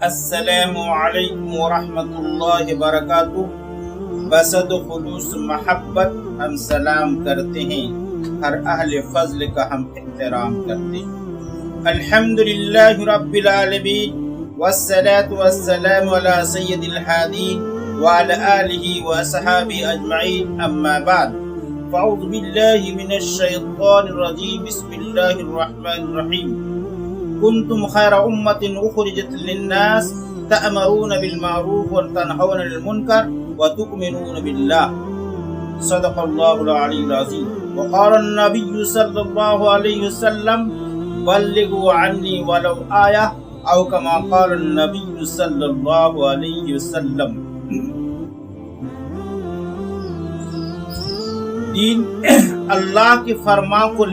السلام علیکم ورحمۃ اللہ وبرکاتہ۔ بسد خلوص محبت ہم سلام کرتے ہیں، ہر اہل فضل کا ہم احترام کرتے ہیں۔ الحمدللہ رب العالمین والصلاة والسلام علی سید الحادین وعلی آلہ واصحابہ اجمعین، اما بعد فاعوذ باللہ من الشیطان الرجیم، بسم اللہ الرحمن الرحیم۔ کنتم خیر امت اخرجت للناس تأمرون بالمعروف وتنہون عن المنکر وتؤمنون باللہ، صدق اللہ العلی العظیم۔ وقال النبی صلی اللہ علیہ وسلم بلغوا عنی ولو آیہ، او کما قال النبی صلی اللہ علیہ وسلم۔ دین اللہ کے فرمان کو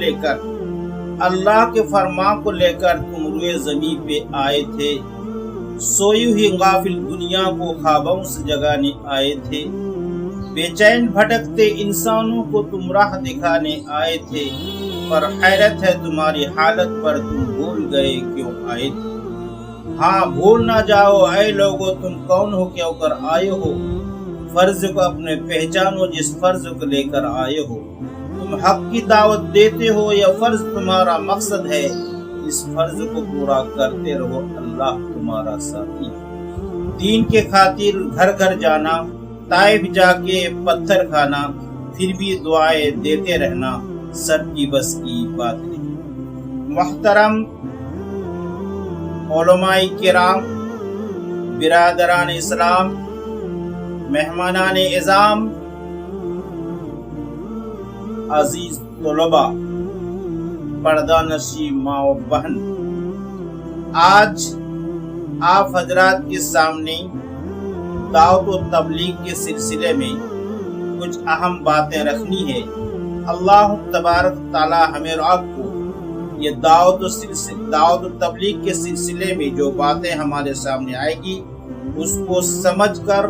لے کر تم روئے زمین پہ آئے تھے، سوئی ہوئی غافل دنیا کو خوابوں سے جگانے آئے تھے، بے چین بھٹکتے انسانوں کو تم راہ دکھانے آئے تھے، پر حیرت ہے تمہاری حالت پر، تم بھول گئے کیوں آئے تھے۔ ہاں بھول نہ جاؤ اے لوگو، تم کون ہو، کیوں کر آئے ہو، فرض کو اپنے پہچانو جس فرض کو لے کر آئے ہو۔ تم حق کی دعوت دیتے ہو یا فرض تمہارا مقصد ہے، اس فرض کو پورا کرتے رہو، اللہ تمہارا ساتھی۔ دین کے خاطر گھر گھر جانا، طائف جا کے پتھر کھانا، پھر بھی دعائیں دیتے رہنا، سب کی بس کی بات نہیں۔ محترم علماء کرام، برادران اسلام، مہمانان اعظام، عزیز طلباء، پردہ نشین ماں و بہن، آج آپ حضرات کے سامنے دعوت و تبلیغ کے سلسلے میں کچھ اہم باتیں رکھنی ہے۔ اللہ تبارک تعالی ہمیں اور آپ کو یہ دعوت و تبلیغ کے سلسلے میں جو باتیں ہمارے سامنے آئے گی اس کو سمجھ کر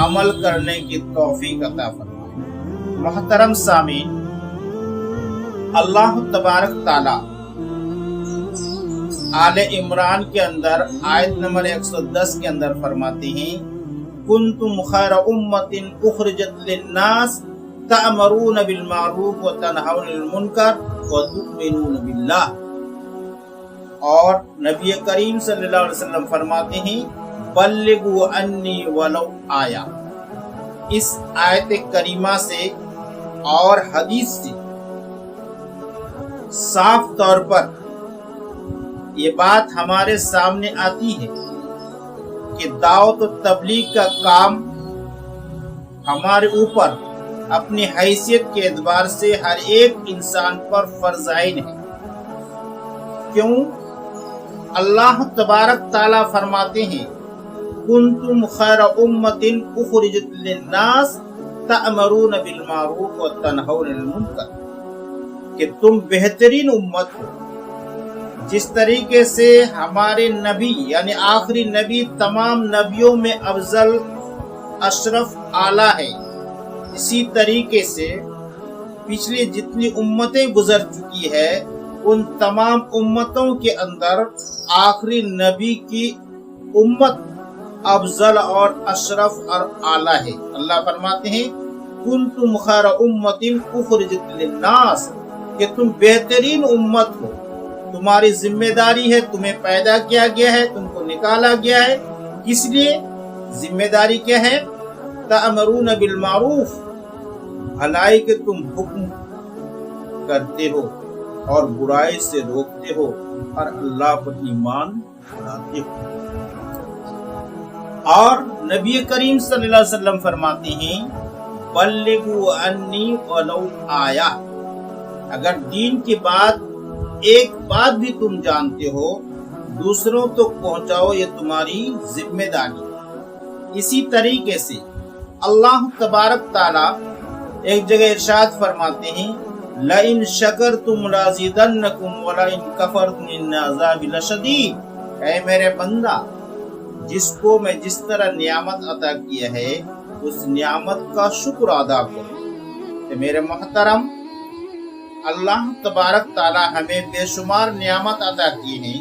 عمل کرنے کی توفیق عطا فرمائے۔ محترم سامعین، اللہ تبارک تعالی آل عمران کے اندر آیت نمبر 110 کے اندر فرماتے ہیں، کنتم خیر امت اخرجت للناس تأمرون بالمعروف وتنہون عن المنکر وتؤمنون باللہ۔ اور نبی کریم صلی اللہ علیہ وسلم فرماتے ہیں، بلغوا عنی ولو آیہ۔ اس آیت کریمہ سے اور حدیث سے صاف طور پر یہ بات ہمارے سامنے آتی ہے کہ دعوت و تبلیغ کا کام ہمارے اوپر اپنی حیثیت کے اعتبار سے ہر ایک انسان پر فرض عین ہے۔ کیوں؟ اللہ تبارک تعالی فرماتے ہیں، کنتم خیر امت اخرجت للناس تأمرون بالمعروف وتنہون عن المنکر، کہ تم بہترین امت ہو۔ جس طریقے سے ہمارے نبی یعنی آخری نبی تمام نبیوں میں افضل، اشرف، اعلیٰ ہے، اسی طریقے سے پچھلی جتنی امتیں گزر چکی ہے ان تمام امتوں کے اندر آخری نبی کی امت افضل اور اشرف اور اعلیٰ ہے۔ اللہ فرماتے ہیں، کنتم خیر امت اخرجت للناس، کہ تم بہترین امت ہو، تمہاری ذمہ داری ہے، تمہیں پیدا کیا گیا ہے، تم کو نکالا گیا ہے، کس لیے؟ ذمہ داری کیا ہے؟ تأمرون بالمعروف، بھلائی کے تم حکم کرتے ہو اور برائی سے روکتے ہو اور اللہ پر ایمان لاتے ہو۔ اور نبی کریم صلی اللہ علیہ وسلم فرماتے ہیں، بلغوا عنی ولو آیہ، اگر دین کی بات ایک بات بھی تم جانتے ہو دوسروں تک پہنچاؤ، یہ تمہاری ذمہ داری۔ اسی طریقے سے اللہ تبارک تعالی ایک جگہ ارشاد فرماتے ہیں، لئن شکرتم لازیدنکم ولئن کفرتم ان عذابی لشدید۔ اے میرے بندہ، جس کو میں جس طرح نعمت عطا کیا ہے اس نعمت کا شکر ادا کرو۔ کہ میرے محترم، اللہ تبارک تعالی ہمیں بے شمار نعمت عطا کی ہیں،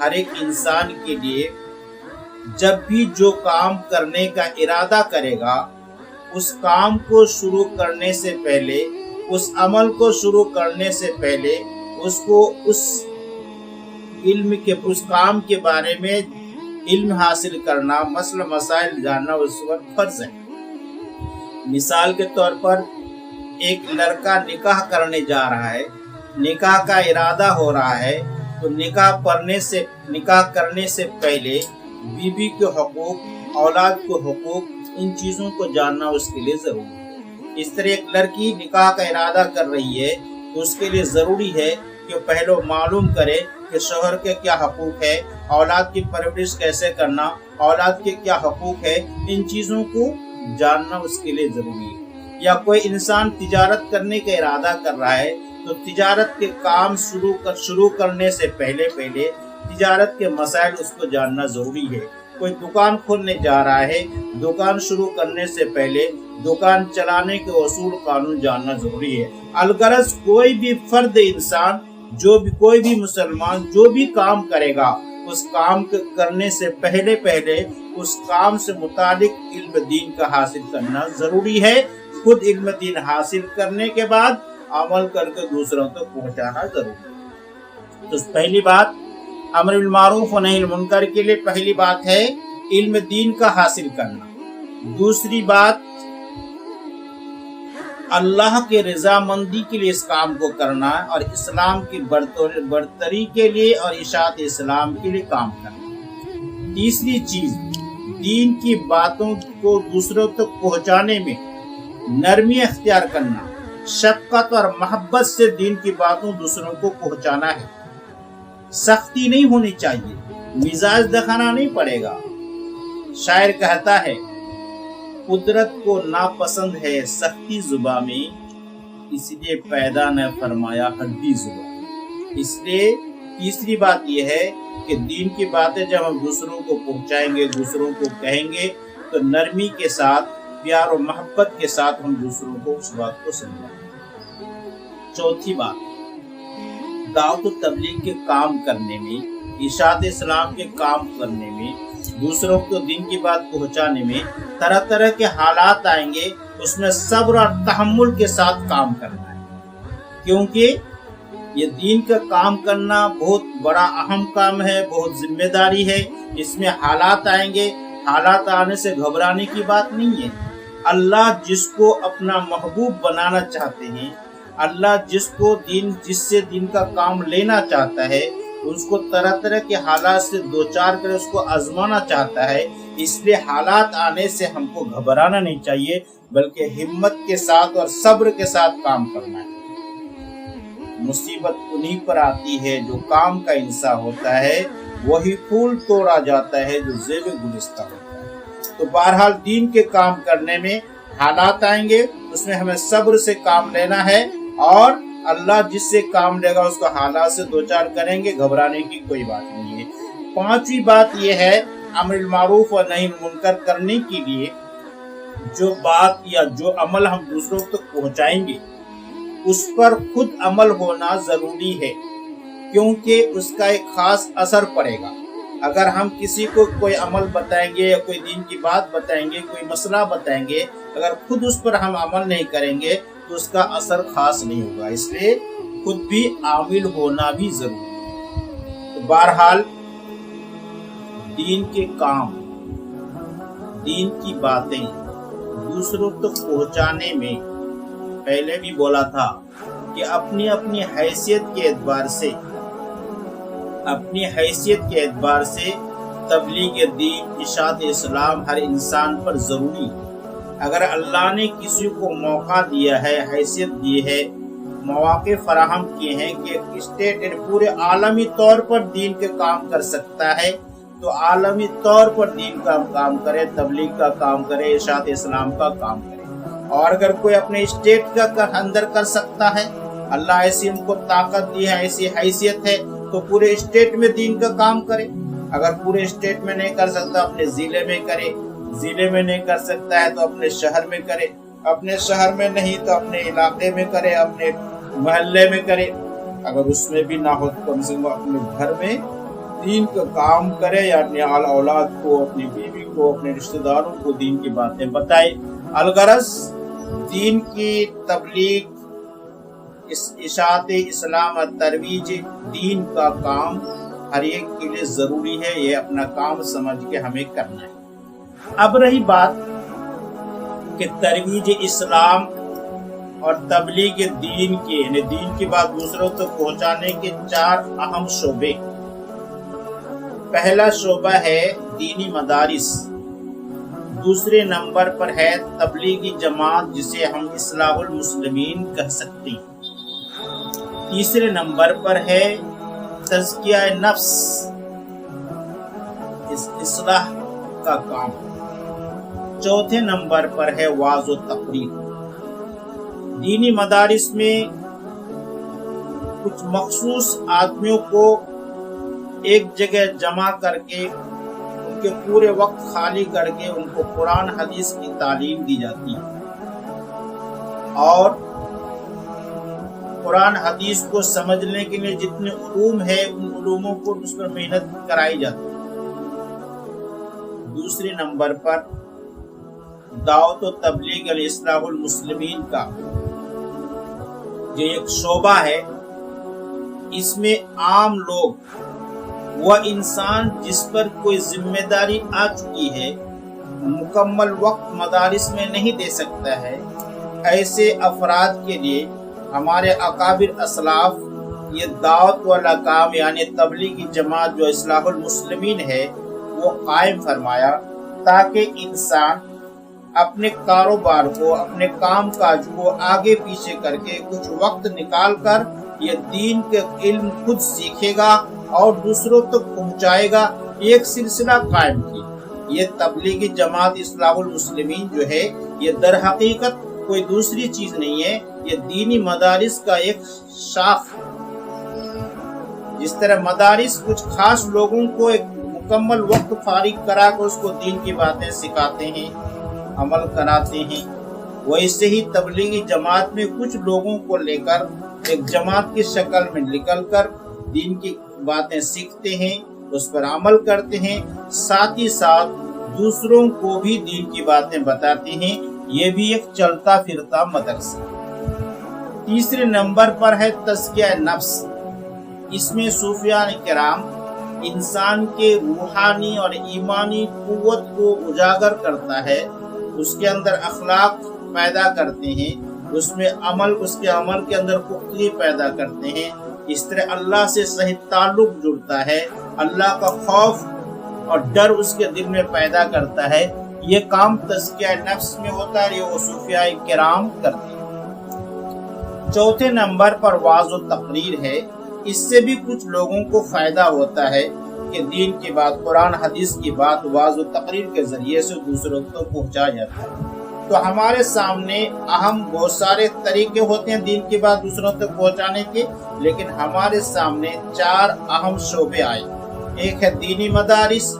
ہر ایک انسان کے لیے جب بھی جو کام کرنے کا ارادہ کرے گا اس کام کو شروع کرنے سے پہلے، اس عمل کو شروع کرنے سے پہلے اس کو اس کام کے بارے میں علم حاصل کرنا، مسئلہ مسائل جاننا اس وقت فرض ہے۔ مثال کے طور پر ایک لڑکا نکاح کرنے جا رہا ہے، نکاح کا ارادہ ہو رہا ہے، تو نکاح کرنے سے پہلے بیوی کے حقوق، اولاد کے حقوق، ان چیزوں کو جاننا اس کے لیے ضروری ہے۔ اس طرح ایک لڑکی نکاح کا ارادہ کر رہی ہے تو اس کے لیے ضروری ہے کہ پہلے معلوم کرے کہ شوہر کے کیا حقوق ہے، اولاد کی پرورش کیسے کرنا، اولاد کے کیا حقوق ہے، ان چیزوں کو جاننا اس کے لیے ضروری ہے۔ یا کوئی انسان تجارت کرنے کا ارادہ کر رہا ہے تو تجارت کے کام شروع کرنے سے پہلے تجارت کے مسائل اس کو جاننا ضروری ہے۔ کوئی دکان کھولنے جا رہا ہے، دکان شروع کرنے سے پہلے دکان چلانے کے اصول قانون جاننا ضروری ہے۔ الغرض کوئی بھی فرد انسان، کوئی بھی مسلمان جو بھی کام کرے گا اس کام کرنے سے پہلے اس کام سے متعلق علم دین کا حاصل کرنا ضروری ہے۔ خود علم دین حاصل کرنے کے بعد عمل کر کے دوسروں تک پہنچانا ضروری ہے۔ تو پہلی بات امر بالمعروف و نہی عن المنکر کے لیے پہلی بات ہے علم دین کا حاصل کرنا۔ دوسری بات اللہ کے رضا مندی کے لیے اس کام کو کرنا اور اسلام کی برتری کے لیے اور اشاعت اسلام کے لیے کام کرنا۔ تیسری چیز دین کی باتوں کو دوسروں تک پہنچانے میں نرمی اختیار کرنا، شفقت اور محبت سے دین کی باتوں دوسروں کو پہنچانا ہے۔ سختی نہیں ہونی چاہیے، مزاج دکھانا نہیں پڑے گا۔ شاعر کہتا ہے قدرت کو ناپسند ہے سختی زباں میں، اس لیے پیدا نہ فرمایا ہڈی زباں۔ اس لیے تیسری بات یہ ہے کہ دین کی باتیں جب ہم دوسروں کو پہنچائیں گے، دوسروں کو کہیں گے تو نرمی کے ساتھ، پیار و محبت کے ساتھ ہم دوسروں کو اس بات کو سمجھائیں گے۔ چوتھی بات دعوت و تبلیغ کے کام کرنے میں، اشاعت اسلام کے کام کرنے میں، دوسروں کو دین کی بات پہنچانے میں طرح طرح کے حالات آئیں گے، اس میں صبر اور تحمل کے ساتھ کام کرنا ہے، کیونکہ یہ دین کا کام کرنا بہت بڑا اہم کام ہے، بہت ذمہ داری ہے۔ اس میں حالات آئیں گے، حالات آنے سے گھبرانے کی بات نہیں ہے۔ اللہ جس کو اپنا محبوب بنانا چاہتے ہیں، اللہ جس سے دین کا کام لینا چاہتا ہے، اس کو طرح طرح کے حالات سے دوچار کر اس کو آزمانا چاہتا ہے۔ اس لیے حالات آنے سے ہم کو گھبرانا نہیں چاہیے، بلکہ ہمت کے ساتھ اور صبر کے ساتھ کام کرنا ہے۔ مصیبت انہی پر آتی ہے جو کام کا انسان ہوتا ہے، وہی پھول توڑا جاتا ہے جو زیب گلستہ ہوتا ہے۔ تو بہرحال دین کے کام کرنے میں حالات آئیں گے، اس میں ہمیں صبر سے کام لینا ہے، اور اللہ جس سے کام لے گا اس کو حالات سے دوچار کریں گے، گھبرانے کی کوئی بات نہیں ہے۔ پانچویں بات یہ ہے امر بالمعروف و نہی عن المنکر کرنے کے لیے جو بات یا جو عمل ہم دوسروں تک پہنچائیں گے اس پر خود عمل ہونا ضروری ہے، کیونکہ اس کا ایک خاص اثر پڑے گا۔ اگر ہم کسی کو کوئی عمل بتائیں گے یا کوئی دین کی بات بتائیں گے، کوئی مسئلہ بتائیں گے، اگر خود اس پر ہم عمل نہیں کریں گے تو اس کا اثر خاص نہیں ہوگا۔ اس لیے خود بھی عامل ہونا بھی ضروری ہے۔ تو بہرحال دین کے کام، دین کی باتیں دوسروں تک پہنچانے میں پہلے بھی بولا تھا کہ اپنی اپنی حیثیت کے اعتبار سے تبلیغ دین، اشاعت اسلام ہر انسان پر ضروری ہے۔ اگر اللہ نے کسی کو موقع دیا ہے، حیثیت دی ہے، مواقع فراہم کیے ہیں کہ اسٹیٹ پورے عالمی طور پر دین کے کام کر سکتا ہے، تو عالمی طور پر دین کا کام کرے، تبلیغ کا کام کرے، اشاعت اسلام کا کام کرے۔ اور اگر کوئی اپنے اسٹیٹ کا اندر کر سکتا ہے، اللہ ایسی ہم کو طاقت دی ہے، ایسی حیثیت ہے، تو پورے اسٹیٹ میں دین کا کام کرے۔ اگر پورے اسٹیٹ میں نہیں کر سکتا، اپنے ضلع میں کرے، ضلع میں نہیں کر سکتا ہے تو اپنے شہر میں کرے، اپنے شہر میں نہیں تو اپنے علاقے میں کرے، اپنے محلے میں کرے، اگر اس میں بھی نہ ہو تو کم سے کم اپنے گھر میں دین کا کام کرے یا اپنے آل اولاد کو، اپنی بیوی کو، اپنے رشتہ داروں کو دین کی باتیں بتائے۔ الغرض دین کی تبلیغ، اشاعت اسلام اور ترویج دین کا کام ہر ایک کے لیے ضروری ہے، یہ اپنا کام سمجھ کے ہمیں کرنا ہے۔ اب رہی بات کہ ترویج اسلام اور تبلیغ دین کے، یعنی دین کی بات دوسروں تک پہنچانے کے 4 اہم شعبے۔ پہلا شعبہ ہے دینی مدارس، دوسرے نمبر پر ہے تبلیغی جماعت جسے ہم اصلاح المسلمین کہہ سکتے ہیں، تیسرے نمبر پر ہے تزکیہ نفس، اصلاح کا کام، چوتھے نمبر پر ہے وعظ و تقریر۔ دینی مدارس میں کچھ مخصوص آدمیوں کو ایک جگہ جمع کر کے ان کے پورے وقت خالی کر کے ان کو قرآن حدیث کی تعلیم دی جاتی ہے، اور قرآن حدیث کو سمجھنے کے لیے جتنے علوم ہے ان علوموں کو اس پر محنت کرائی جاتی ہے۔ دوسرے نمبر پر دعوت و تبلیغ اصلاح المسلمین کا جو ایک شعبہ ہے، اس میں عام لوگ، وہ انسان جس پر کوئی ذمہ داری آ چکی ہے، مکمل وقت مدارس میں نہیں دے سکتا ہے، ایسے افراد کے لیے ہمارے اکابر اسلاف یہ دعوت والا کام یعنی تبلیغی جماعت جو اصلاح المسلمین ہے وہ قائم فرمایا، تاکہ انسان اپنے کاروبار کو، اپنے کام کاج کو آگے پیچھے کر کے کچھ وقت نکال کر یہ دین کے علم خود سیکھے گا اور دوسروں تک پہنچائے گا۔ ایک سلسلہ قائم کی یہ تبلیغی جماعت اصلاح المسلمین جو ہے، یہ در حقیقت کوئی دوسری چیز نہیں ہے، یہ دینی مدارس کا ایک شاخ۔ جس طرح مدارس کچھ خاص لوگوں کو ایک مکمل وقت فارغ کرا کر اس کو دین کی باتیں سکھاتے ہیں، عمل کراتے ہیں، ویسے ہی تبلیغی جماعت میں کچھ لوگوں کو لے کر ایک جماعت کی شکل میں نکل کر دین کی باتیں سیکھتے ہیں، اس پر عمل کرتے ہیں، ساتھ ہی ساتھ دوسروں کو بھی دین کی باتیں بتاتے ہیں۔ یہ بھی ایک چلتا پھرتا مدرسہ۔ تیسرے نمبر پر ہے تزکیہ نفس، اس میں صوفیان کرام انسان کے روحانی اور ایمانی قوت کو اجاگر کرتا ہے، اس کے اندر اخلاق پیدا کرتے ہیں، اس کے عمل کے اندر پختگی پیدا کرتے ہیں، اس طرح اللہ سے صحیح تعلق جڑتا ہے، اللہ کا خوف اور ڈر اس کے دل میں پیدا کرتا ہے۔ یہ کام تزکیہ نفس میں ہوتا ہے، یہ صوفیاء کرام کرتے ہیں۔ چوتھے نمبر پر وعظ و تقریر ہے، اس سے بھی کچھ لوگوں کو فائدہ ہوتا ہے کہ دین کی بات، قرآن حدیث کی بات وعظ و تقریر کے ذریعے سے دوسروں تک پہنچایا جاتا ہے۔ تو ہمارے سامنے اہم بہت سارے طریقے ہوتے ہیں دین کی بات دوسروں تک پہنچانے کے، لیکن ہمارے سامنے 4 اہم شعبے آئے۔ ایک ہے دینی مدارس،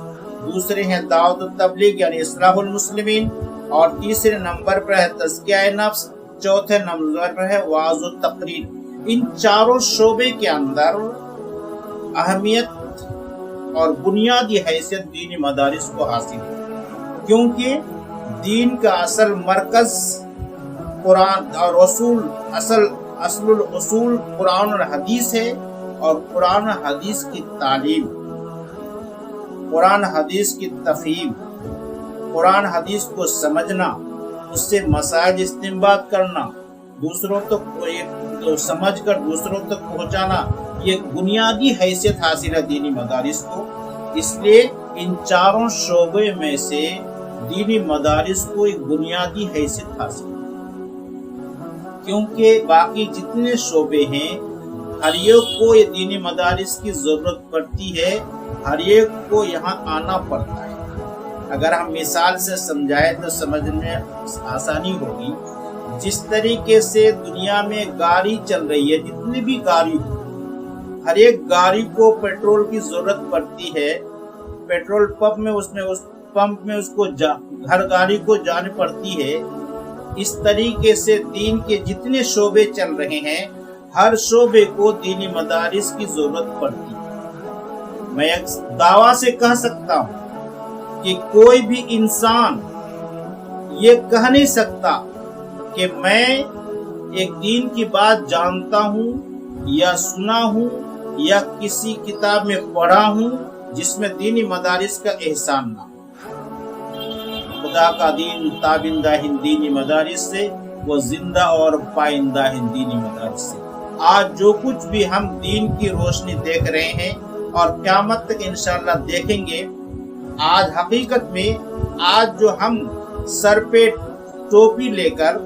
دوسرے ہیں دعوت و تبلیغ یعنی اصلاح المسلمین، اور تیسرے نمبر پر ہے تزکیہ نفس، چوتھے نمبر پر ہے وعظ و تقریر۔ ان چاروں شعبے کے اندر اہمیت اور بنیادی حیثیت دینی مدارس کو حاصل ہے، کیونکہ دین کا اصل مرکز قرآن اور اصل الاصول قرآن اور حدیث ہے، اور قرآن حدیث کی تعلیم، قرآن حدیث کی تفہیم، قرآن حدیث کو سمجھنا، اس سے مسائل استنباط کرنا، دوسروں تک سمجھ کر دوسروں تک پہنچانا، یہ بنیادی حیثیت حاصل ہے دینی مدارس کو۔ اس لیے ان چاروں شعبے میں سے دینی مدارس کو ایک بنیادی حیثیت حاصل ہے، کیونکہ باقی جتنے شعبے ہیں ہر ایک کو یہ دینی مدارس کی ضرورت پڑتی ہے، ہر ایک کو یہاں آنا پڑتا ہے۔ اگر ہم مثال سے سمجھائیں تو سمجھنے میں آسانی ہوگی۔ جس طریقے سے دنیا میں گاڑی چل رہی ہے، جتنی بھی گاڑی ہو، ہر ایک گاڑی کو پیٹرول کی ضرورت پڑتی ہے، پیٹرول پمپ میں اس کو ہر گاڑی کو جانی پڑتی ہے۔ اس طریقے سے دین کے جتنے شعبے چل رہے ہیں، ہر شعبے کو دینی مدارس کی ضرورت پڑتی ہے۔ میں ایک دعویٰ سے کہہ سکتا ہوں کہ کوئی بھی انسان یہ کہہ نہیں سکتا کہ میں ایک دین کی بات جانتا ہوں یا سنا ہوں یا کسی کتاب میں پڑھا ہوں جس میں دینی مدارس کا احسان نہ ہو۔ خدا کا دین تابندہ ہے دینی مدارس سے، وہ زندہ اور پائندہ ہے دینی مدارس سے۔ آج جو کچھ بھی ہم دین کی روشنی دیکھ رہے ہیں اور قیامت تک انشاءاللہ دیکھیں گے، آج حقیقت میں آج جو ہم سر پہ ٹوپی لے کر،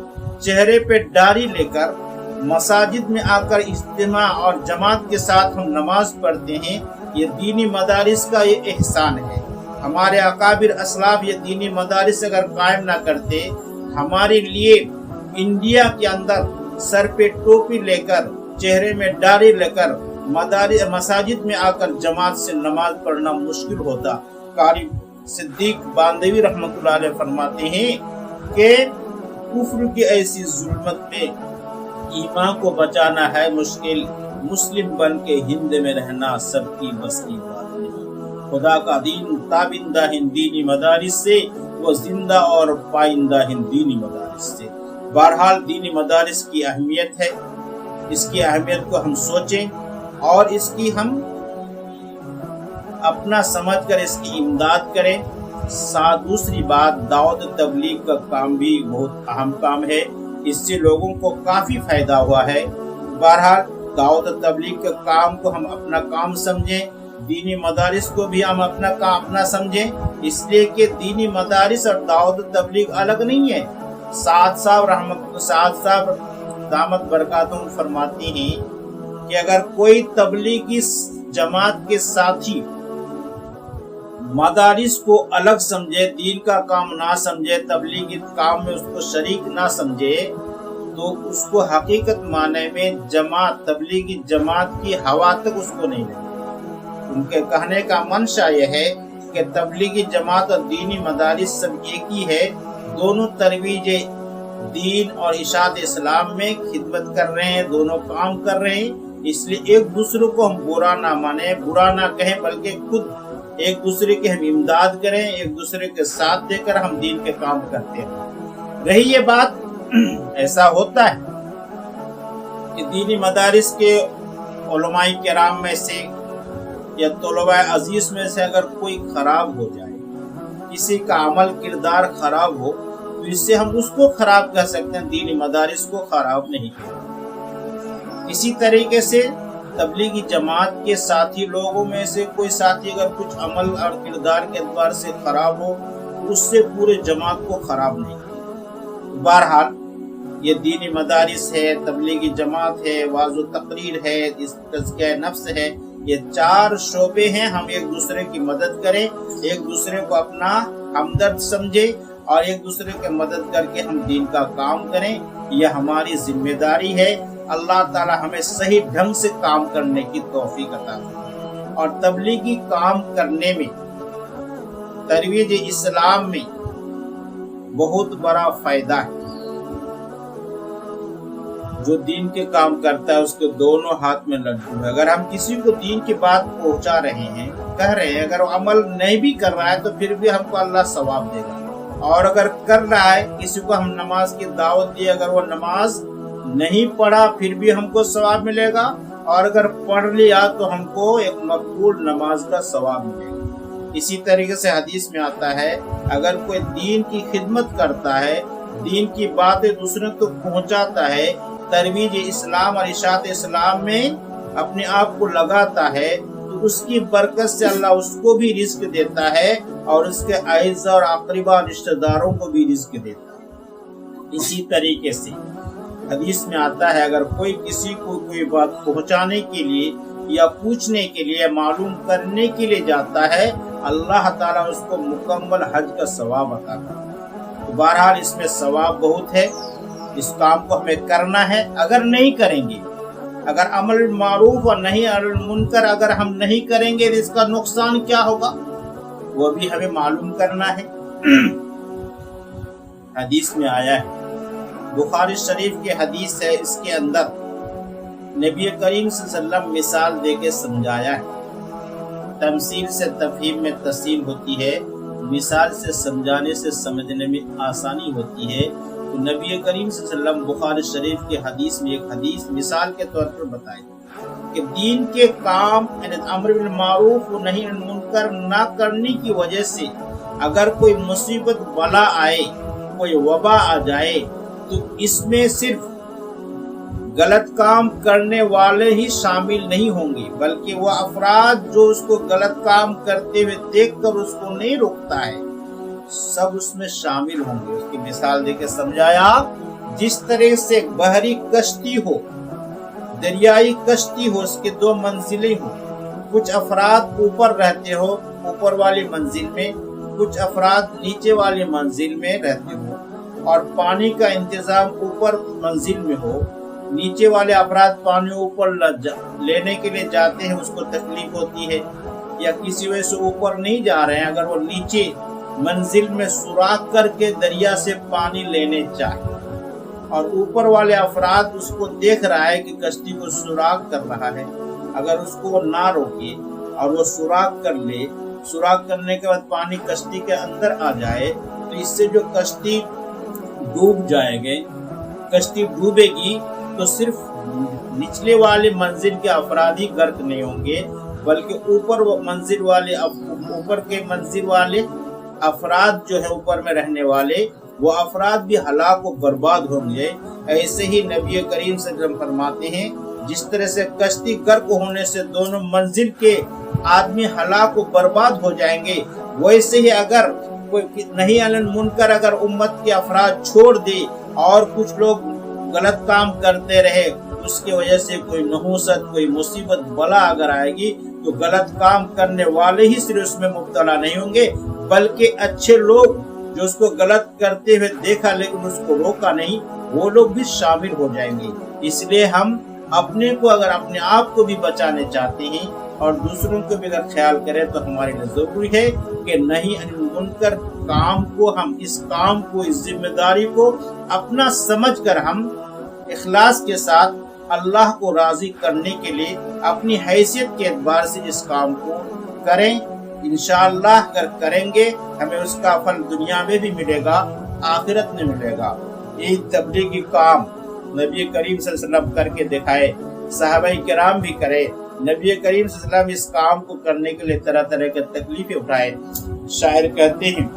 چہرے پہ داڑھی لے کر مساجد میں آ کر اجتماع اور جماعت کے ساتھ ہم نماز پڑھتے ہیں، یہ دینی مدارس کا یہ احسان ہے۔ ہمارے اکابر اسلاف یہ دینی مدارس اگر قائم نہ کرتے، ہمارے لیے انڈیا کے اندر سر پہ ٹوپی لے کر، چہرے میں داڑھی لے کر مساجد میں آ کر جماعت سے نماز پڑھنا مشکل ہوتا۔ قاری صدیق باندھوی رحمۃ اللہ علیہ فرماتے ہیں کہ کفر کی ایسی ظلمت میں ایمان کو بچانا ہے مشکل، مسلم بن کے ہند میں رہنا سب کی بس کی بات نہیں۔ خدا کا دین تابندہ ہے دینی مدارس سے، وہ زندہ اور پائندہ ہے دینی مدارس سے۔ بہرحال دینی مدارس کی اہمیت ہے، اس کی اہمیت کو ہم سوچیں اور اس کی ہم اپنا سمجھ کر اس کی امداد کریں۔ دوسری بات، دعوت تبلیغ کا کام بھی بہت اہم کام ہے، اس سے لوگوں کو کافی فائدہ ہوا ہے۔ بہرحال دعوت تبلیغ کے کام کو ہم اپنا کام سمجھیں، دینی مدارس کو بھی ہم اپنا کام اپنا سمجھیں، اس لیے کہ دینی مدارس اور دعوت تبلیغ الگ نہیں ہے۔ سعد صاحب دامت برکاتہم فرماتے ہیں کہ اگر کوئی تبلیغی جماعت کے ساتھی مدارس کو الگ سمجھے، دین کا کام نہ سمجھے، تبلیغی کام میں اس کو شریک نہ سمجھے، تو اس کو حقیقت معنی میں تبلیغی جماعت کی ہوا تک اس کو نہیں لگے۔ ان کے کہنے کا منشا یہ ہے کہ تبلیغی جماعت اور دینی مدارس سب ایک ہی ہے، دونوں ترویج دین اور اشاعت اسلام میں خدمت کر رہے ہیں، دونوں کام کر رہے ہیں۔ اس لیے ایک دوسرے کو ہم برا نہ مانیں، برا نہ کہیں، بلکہ خود ایک دوسرے کی ہم امداد کریں، ایک دوسرے کے ساتھ دے کر ہم دین کے کام کرتے ہیں۔ رہی یہ بات، ایسا ہوتا ہے کہ دینی مدارس کے علماء کرام میں سے یا طلباء عزیز میں سے اگر کوئی خراب ہو جائے، کسی کا عمل کردار خراب ہو، تو اس سے ہم اس کو خراب کہہ سکتے ہیں، دینی مدارس کو خراب نہیں کہتے۔ اسی طریقے سے تبلیغی جماعت کے ساتھی لوگوں میں سے کوئی ساتھی اگر کچھ عمل اور کردار کے اعتبار سے خراب ہو، اس سے پورے جماعت کو خراب نہیں کرتے۔ بہرحال یہ دینی مدارس ہے، تبلیغی جماعت ہے، وعظ و تقریر ہے، تزکیہ نفس ہے، یہ 4 شعبے ہیں۔ ہم ایک دوسرے کی مدد کریں، ایک دوسرے کو اپنا ہمدرد سمجھیں اور ایک دوسرے کی مدد کر کے ہم دین کا کام کریں، یہ ہماری ذمہ داری ہے۔ اللہ تعالی ہمیں صحیح ڈھنگ سے کام کرنے کی توفیق عطا کرے۔ اور تبلیغی کام کرنے میں، ترویج اسلام میں بہت بڑا فائدہ ہے۔ جو دین کے کام کرتا ہے اس کے دونوں ہاتھ میں لڈو ہے۔ اگر ہم کسی کو دین کی بات پہنچا رہے ہیں، کہہ رہے ہیں، اگر وہ عمل نہیں بھی کر رہا ہے تو پھر بھی ہم کو اللہ ثواب دے گا، اور اگر کر رہا ہے، کسی کو ہم نماز کی دعوت دی، اگر وہ نماز نہیں پڑھا پھر بھی ہم کو ثواب ملے گا، اور اگر پڑھ لیا تو ہم کو ایک مقبول نماز کا ثواب ملے گا۔ اسی طریقے سے حدیث میں آتا ہے، اگر کوئی دین کی خدمت کرتا ہے، دین کی باتیں دوسروں تک پہنچاتا ہے، ترویج اسلام اور اشاعت اسلام میں اپنے آپ کو لگاتا ہے، تو اس کی برکت سے اللہ اس کو بھی رزق دیتا ہے اور اس کے اعزاء اور اقربا رشتہ داروں کو بھی رزق دیتا ہے۔ اسی طریقے سے حدیث میں آتا ہے، اگر کوئی کسی کو کوئی بات پہنچانے کے لیے یا پوچھنے کے لیے، معلوم کرنے کے لیے جاتا ہے، اللہ تعالیٰ اس کو مکمل حج کا ثواب عطا کرتا ہے۔ تو بہرحال اس میں ثواب بہت ہے، اس کام کو ہمیں کرنا ہے۔ اگر نہیں کریں گے، اگر امر معروف اور نہی عن المنکر اگر ہم نہیں کریں گے تو اس کا نقصان کیا ہوگا وہ بھی ہمیں معلوم کرنا ہے۔ حدیث میں آیا ہے، بخاری شریف کی حدیث ہے، اس کے اندر نبی کریم صلی اللہ علیہ وسلم مثال دے کے سمجھایا ہے تمثیل سے تفہیم میں تسہیل ہوتی ہے، مثال سے سمجھانے سے سمجھنے میں آسانی ہوتی ہے۔ تو نبی کریم صلی اللہ علیہ وسلم بخاری شریف کے حدیث میں ایک حدیث مثال کے طور پر بتائی کہ دین کے کام یعنی امر بالمعروف و نہی عن المنکر نہ کرنے کی وجہ سے اگر کوئی مصیبت بلا آئے، کوئی وبا آ جائے، تو اس میں صرف غلط کام کرنے والے ہی شامل نہیں ہوں گے، بلکہ وہ افراد جو اس کو غلط کام کرتے ہوئے دیکھ کر اس کو نہیں روکتا ہے، سب اس میں شامل ہوں گے۔ اس کی مثال دے کے سمجھایا، جس طرح سے ایک بحری کشتی ہو، دریائی کشتی ہو، اس کے دو منزلیں ہوں، کچھ افراد اوپر رہتے ہو اوپر والی منزل میں، کچھ افراد نیچے والی منزل میں رہتے ہو، اور پانی کا انتظام اوپر منزل میں ہو، نیچے والے افراد پانی اوپر لینے کے لیے جاتے ہیں، اس کو تکلیف ہوتی ہے، یا کسی وجہ سے اوپر نہیں جا رہے ہیں، اگر وہ نیچے منزل میں سوراخ کر کے دریا سے پانی لینے چاہے، اور اوپر والے افراد اس کو دیکھ رہا ہے کہ کشتی کو سوراخ کر رہا ہے، اگر اس کو نہ روکے اور وہ سوراخ کر لے، سوراخ کرنے کے بعد پانی کشتی کے اندر آ جائے، تو اس سے جو کشتی ڈوب جائے گے، کشتی ڈوبے گی تو صرف نچلے والے منزل کے افراد ہی غرق نہیں ہوں گے، بلکہ اوپر کے منزل والے افراد جو ہے اوپر میں رہنے والے، وہ افراد بھی ہلاک و برباد ہوں گے۔ ایسے ہی نبی کریم صلی اللہ علیہ وسلم فرماتے ہیں، جس طرح سے کشتی غرق ہونے سے دونوں منزل کے آدمی ہلاک و برباد ہو جائیں گے، ویسے ہی اگر کوئی نہیں عن المنکر اگر امت کے افراد چھوڑ دے اور کچھ لوگ غلط کام کرتے رہے، اس کی وجہ سے کوئی نحوست، کوئی مصیبت بلا اگر آئے گی، تو غلط کام کرنے والے ہی صرف اس میں مبتلا نہیں ہوں گے، بلکہ اچھے لوگ جو اس کو غلط کرتے ہوئے دیکھا لیکن اس کو روکا نہیں، وہ لوگ بھی شامل ہو جائیں گے۔ اس لیے ہم اپنے آپ کو بھی بچانے چاہتے ہیں اور دوسروں کو بھی اگر خیال کریں تو ہمارے لیے ضروری ہے کہ نہیں عن المنکر کام کو، ہم اس کام کو، اس ذمہ داری کو اپنا سمجھ کر ہم اخلاص کے ساتھ اللہ کو راضی کرنے کے لیے اپنی حیثیت کے اعتبار سے اس کام کو کریں۔ انشاءاللہ اگر کریں گے ہمیں اس کا پھل دنیا میں بھی ملے گا، آخرت میں ملے گا۔ یہ تبلیغی کام نبی کریم صلی اللہ علیہ وسلم کر کے دکھائے، صحابہ کرام بھی کرے، نبی کریم صلی اللہ علیہ وسلم اس کام کو کرنے کے لیے طرح طرح کے تکلیفیں اٹھائے۔ شاعر کہتے ہیں،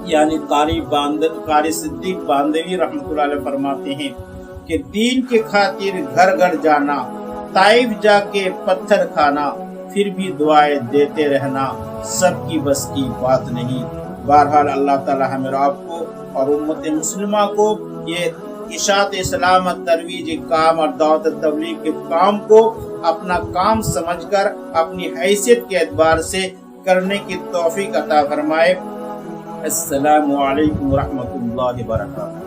یعنی قاری صدیق باندھوی رحمۃ اللہ علیہ فرماتے ہیں کہ دین کے خاطر گھر گھر جانا، طائف جا کے پتھر کھانا، پھر بھی دعائیں دیتے رہنا، سب کی بس کی بات نہیں۔ بہرحال اللہ تعالی ہمیں آپ کو اور امت مسلمہ کو یہ اشاعت اسلام ترویج کام اور دعوت تبلیغ کے کام کو اپنا کام سمجھ کر اپنی حیثیت کے اعتبار سے کرنے کی توفیق عطا فرمائے۔ السلام علیکم ورحمۃ اللہ وبرکاتہ۔